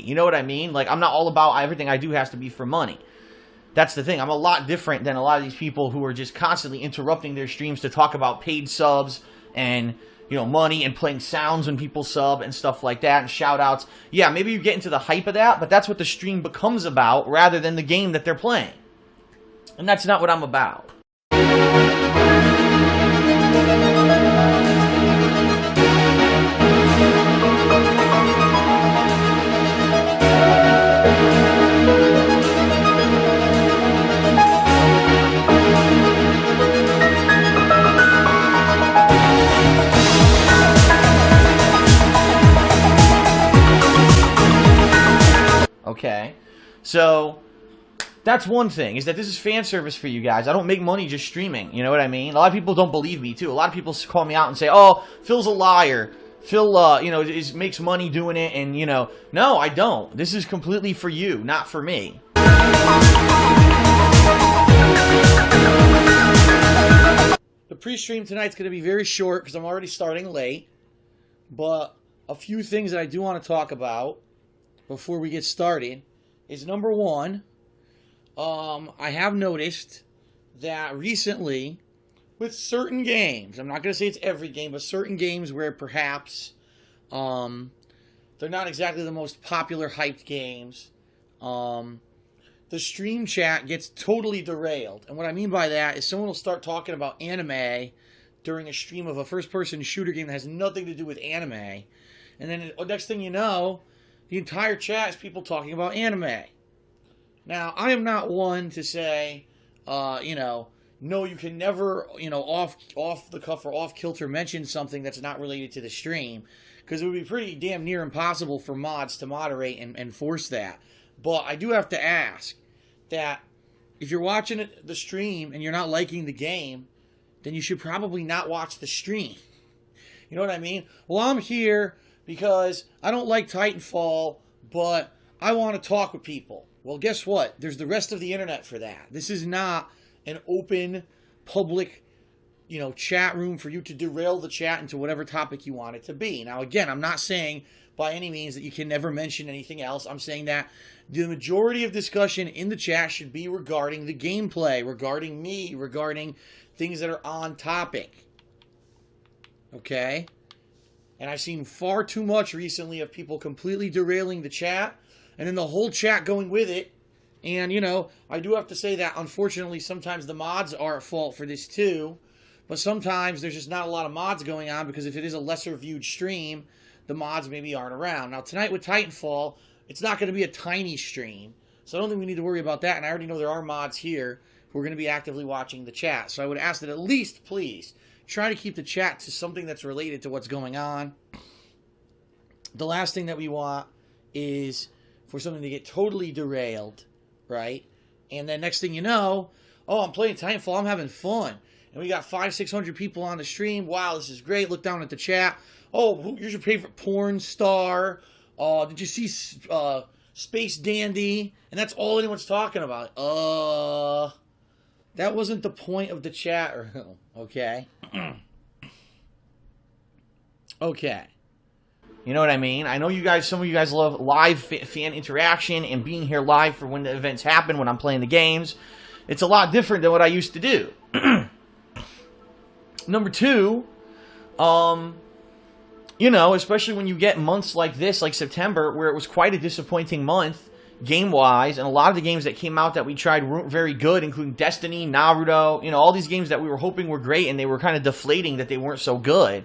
You know what I mean? Like, I'm not all about everything I do has to be for money. That's the thing. I'm a lot different than a lot of these people who are just constantly interrupting their streams to talk about paid subs and, you know, money and playing sounds when people sub and stuff like that and shout outs. Yeah, maybe you get into the hype of that, but that's what the stream becomes about rather than the game that they're playing. And that's not what I'm about. Okay, so that's one thing, is that this is fan service for you guys. I don't make money just streaming, you know what I mean? A lot of people don't believe me, too. A lot of people call me out and say, oh, Phil's a liar. Phil, you know, makes money doing it, and, you know, no, I don't. This is completely for you, not for me. The pre-stream tonight's going to be very short because I'm already starting late, but a few things that I do want to talk about before we get started is, number one, I have noticed that recently with certain games, I'm not going to say it's every game, but certain games where perhaps they're not exactly the most popular hyped games, the stream chat gets totally derailed. And what I mean by that is someone will start talking about anime during a stream of a first-person shooter game that has nothing to do with anime, and then the next thing you know, the entire chat is people talking about anime. Now, I am not one to say, you know, no, you can never, you know, off the cuff or off kilter mention something that's not related to the stream, because it would be pretty damn near impossible for mods to moderate and enforce that. But I do have to ask that if you're watching the stream and you're not liking the game, then you should probably not watch the stream. You know what I mean? Well, I'm here because I don't like Titanfall, but I want to talk with people. Well, guess what? There's the rest of the internet for that. This is not an open, public, you know, chat room for you to derail the chat into whatever topic you want it to be. Now, again, I'm not saying by any means that you can never mention anything else. I'm saying that the majority of discussion in the chat should be regarding the gameplay, regarding me, regarding things that are on topic. Okay? And I've seen far too much recently of people completely derailing the chat, and then the whole chat going with it. And, you know, I do have to say that, unfortunately, sometimes the mods are at fault for this too. But sometimes there's just not a lot of mods going on, because if it is a lesser viewed stream, the mods maybe aren't around. Now, tonight with Titanfall, it's not going to be a tiny stream, so I don't think we need to worry about that. And I already know there are mods here who are going to be actively watching the chat. So I would ask that at least, please, try to keep the chat to something that's related to what's going on. The last thing that we want is for something to get totally derailed, right? And then next thing you know, oh, I'm playing Titanfall, I'm having fun. And we got 500-600 people on the stream. Wow, this is great. Look down at the chat. Oh, who's your favorite porn star? Did you see Space Dandy? And that's all anyone's talking about. That wasn't the point of the chat. Okay. Okay. You know what I mean? I know you guys, some of you guys love live fan interaction and being here live for when the events happen, when I'm playing the games. It's a lot different than what I used to do. Number two, you know, especially when you get months like this, like September, where it was quite a disappointing month, game-wise, and a lot of the games that came out that we tried weren't very good, including Destiny, Naruto, you know, all these games that we were hoping were great, and they were kind of deflating that they weren't so good.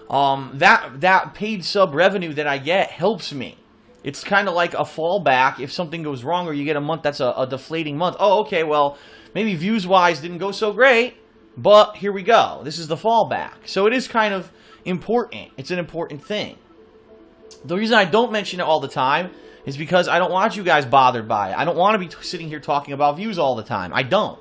That paid sub revenue that I get helps me. It's kind of like a fallback if something goes wrong or you get a month that's a deflating month. Oh, okay, well, maybe views-wise didn't go so great, but here we go. This is the fallback. So it is kind of important. It's an important thing. The reason I don't mention it all the time is because I don't want you guys bothered by it. I don't want to be sitting here talking about views all the time. I don't.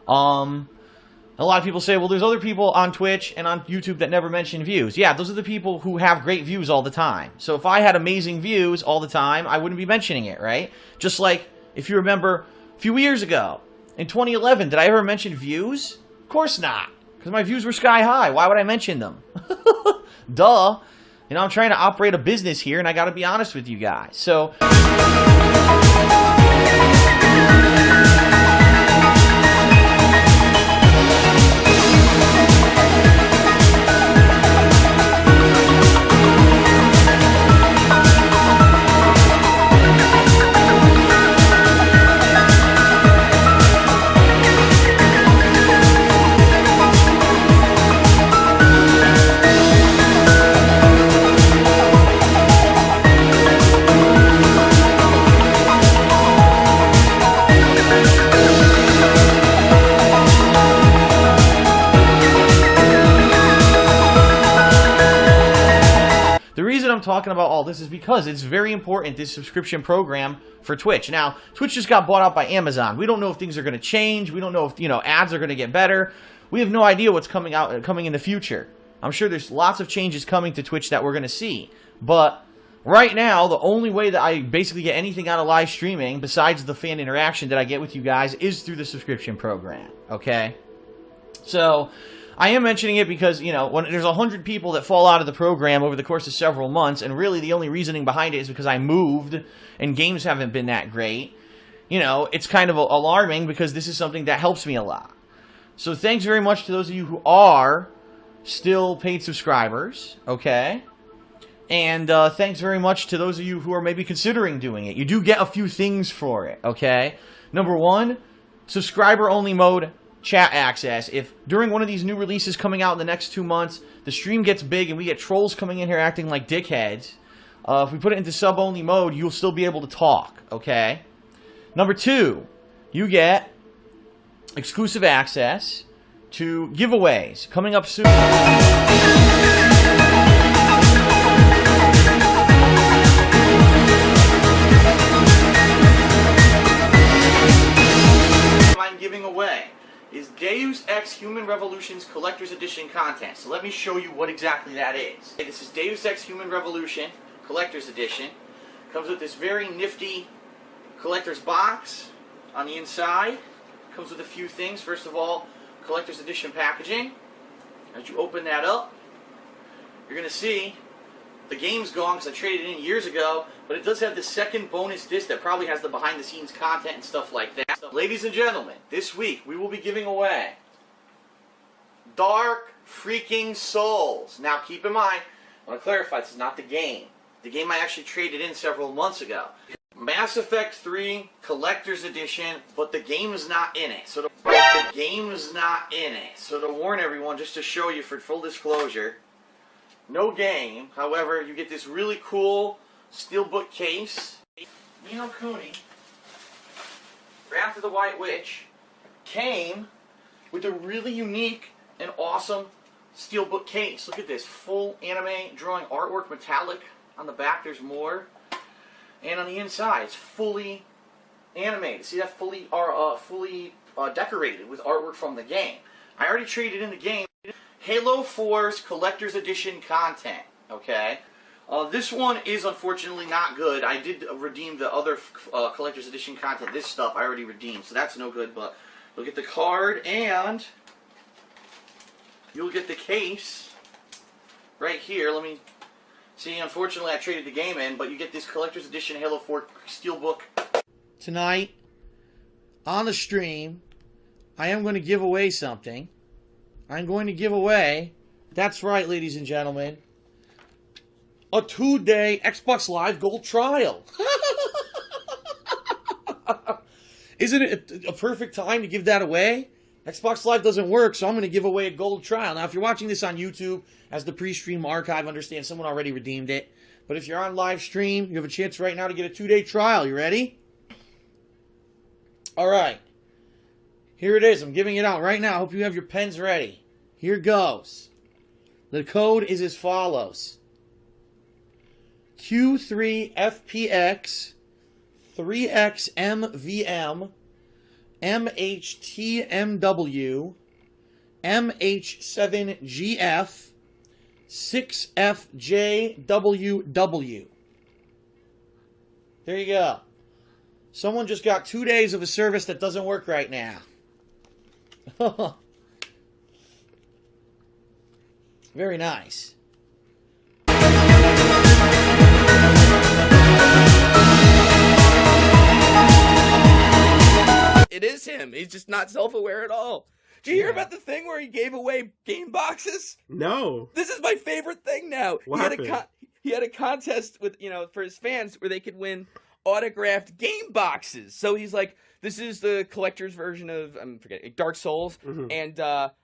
A lot of people say, well, there's other people on Twitch and on YouTube that never mention views. Yeah, those are the people who have great views all the time. So if I had amazing views all the time, I wouldn't be mentioning it, right? Just like, if you remember, a few years ago, in 2011, did I ever mention views? Of course not, because my views were sky high. Why would I mention them? Duh. You know, I'm trying to operate a business here, and I got to be honest with you guys. So... The reason I'm talking about all this is because it's very important, this subscription program for Twitch. Now, Twitch just got bought out by Amazon. We don't know if things are going to change. We don't know if, you know, ads are going to get better. We have no idea what's coming in the future. I'm sure there's lots of changes coming to Twitch that we're going to see. But right now, the only way that I basically get anything out of live streaming, besides the fan interaction that I get with you guys, is through the subscription program, okay? So... I am mentioning it because, you know, when there's 100 people that fall out of the program over the course of several months, and really the only reasoning behind it is because I moved and games haven't been that great, you know, it's kind of alarming because this is something that helps me a lot. So thanks very much to those of you who are still paid subscribers, okay? And thanks very much to those of you who are maybe considering doing it. You do get a few things for it, okay? Number one, subscriber-only mode. Chat access. If during one of these new releases coming out in the next 2 months, the stream gets big and we get trolls coming in here acting like dickheads, if we put it into sub-only mode, you'll still be able to talk, okay? Number two, you get exclusive access to giveaways coming up soon. I'm giving away is Deus Ex Human Revolution's Collector's Edition content. So let me show you what exactly that is. Okay, this is Deus Ex Human Revolution Collector's Edition. Comes with this very nifty collector's box on the inside. Comes with a few things. First of all, Collector's Edition packaging. As you open that up, you're going to see the game's gone because I traded it in years ago, but it does have the second bonus disc that probably has the behind-the-scenes content and stuff like that. So, ladies and gentlemen, this week we will be giving away Dark freaking Souls. Now, keep in mind, I want to clarify, this is not the game. The game I actually traded in several months ago. Mass Effect 3 Collector's Edition, but the game is not in it. So, to warn everyone, just to show you for full disclosure, no game. However, you get this really cool steelbook case. Ni no Kuni, Wrath of the White Witch, came with a really unique and awesome steelbook case. Look at this, full anime drawing artwork, metallic. On the back, there's more, and on the inside, it's fully animated. See that fully decorated with artwork from the game. I already traded in the game. Halo 4's Collector's Edition content, okay? This one is unfortunately not good. I did redeem the other Collector's Edition content. This stuff I already redeemed, so that's no good, but you'll get the card and you'll get the case right here. Let me see, unfortunately I traded the game in, but you get this Collector's Edition Halo 4 Steelbook. Tonight, on the stream, I am going to give away something. I'm going to give away, that's right, ladies and gentlemen, a 2-day Xbox Live Gold trial. Isn't it a perfect time to give that away? Xbox Live doesn't work, so I'm going to give away a gold trial. Now, if you're watching this on YouTube, as the pre-stream archive, understand someone already redeemed it. But if you're on live stream, you have a chance right now to get a 2-day trial. You ready? All right. Here it is. I'm giving it out right now. I hope you have your pens ready. Here goes. The code is as follows. Q3FPX 3XMVM MHTMW MH7GF 6FJWW. There you go. Someone just got 2 days of a service that doesn't work right now. Very nice. is him. He's just not self-aware at all. Did you hear about the thing where he gave away game boxes? No. This is my favorite thing now. What happened? He had a contest with, for his fans where they could win autographed game boxes. So he's like, this is the collector's version of, I'm forgetting, Dark Souls. And I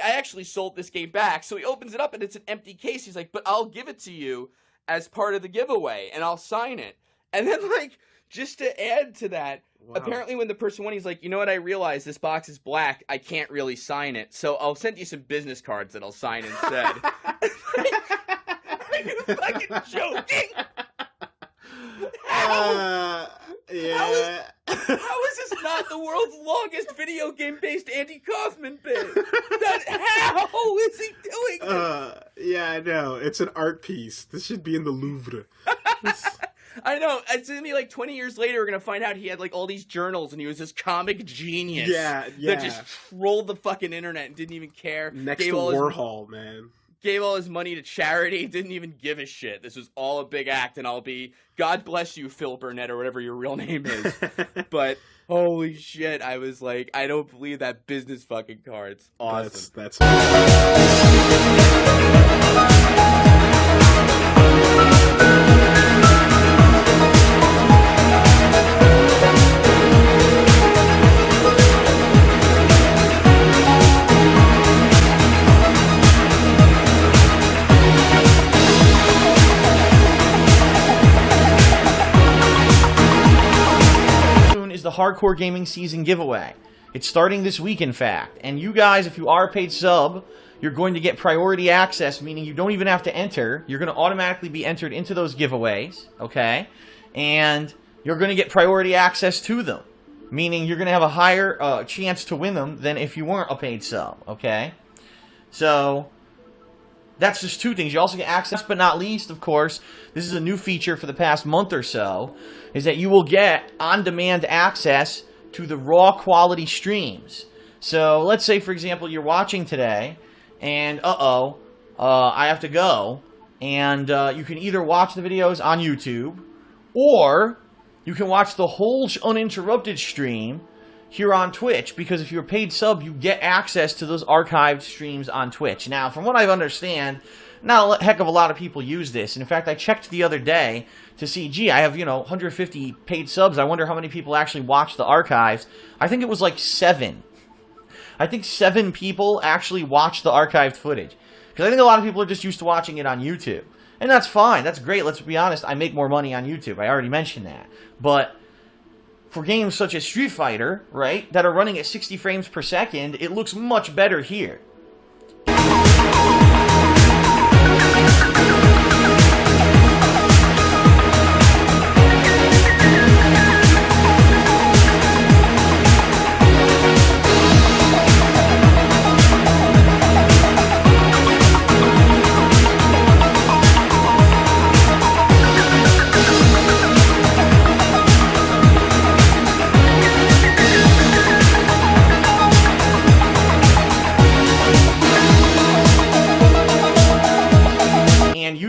actually sold this game back. So he opens it up and it's an empty case. He's like, but I'll give it to you as part of the giveaway and I'll sign it. And then, like, just to add to that, apparently when the person won, he's like, you know what, I realized this box is black. I can't really sign it. So I'll send you some business cards that I'll sign instead. Are you fucking joking? Yeah. How is this not the world's longest video game-based Andy Kaufman bit? How is he doing this? Yeah, I know. It's an art piece. This should be in the Louvre. I know. It's gonna be like 20 years later, we're gonna find out he had like all these journals and he was this comic genius. Yeah. That just trolled the fucking internet and didn't even care. Next to Warhol, man. Gave all his money to charity, didn't even give a shit. This was all a big act, and I'll be, God bless you, Phil Burnett, or whatever your real name is. But, holy shit, I was like, I don't believe that business fucking card. It's awesome. That's the hardcore gaming season giveaway. It's starting this week, in fact. And you guys, if you are a paid sub, you're going to get priority access, meaning you don't even have to enter. You're going to automatically be entered into those giveaways, okay? And you're going to get priority access to them, meaning you're going to have a higher chance to win them than if you weren't a paid sub, okay? So that's just two things. You also get access, but not least, of course, this is a new feature for the past month or so, is that you will get on-demand access to the raw quality streams. So let's say, for example, you're watching today, and I have to go, and you can either watch the videos on YouTube, or you can watch the whole uninterrupted stream here on Twitch, because if you're a paid sub, you get access to those archived streams on Twitch. Now, from what I understand, not a heck of a lot of people use this. And in fact, I checked the other day to see, gee, I have, 150 paid subs. I wonder how many people actually watch the archives. I think it was like 7. I think 7 people actually watch the archived footage. Because I think a lot of people are just used to watching it on YouTube. And that's fine. That's great. Let's be honest. I make more money on YouTube. I already mentioned that. But for games such as Street Fighter, right, that are running at 60 frames per second, it looks much better here.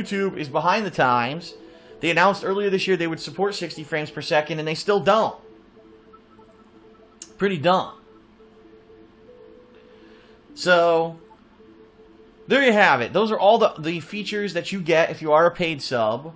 YouTube is behind the times. They announced earlier this year they would support 60 frames per second, and they still don't. Pretty dumb. So, there you have it. Those are all the features that you get if you are a paid sub.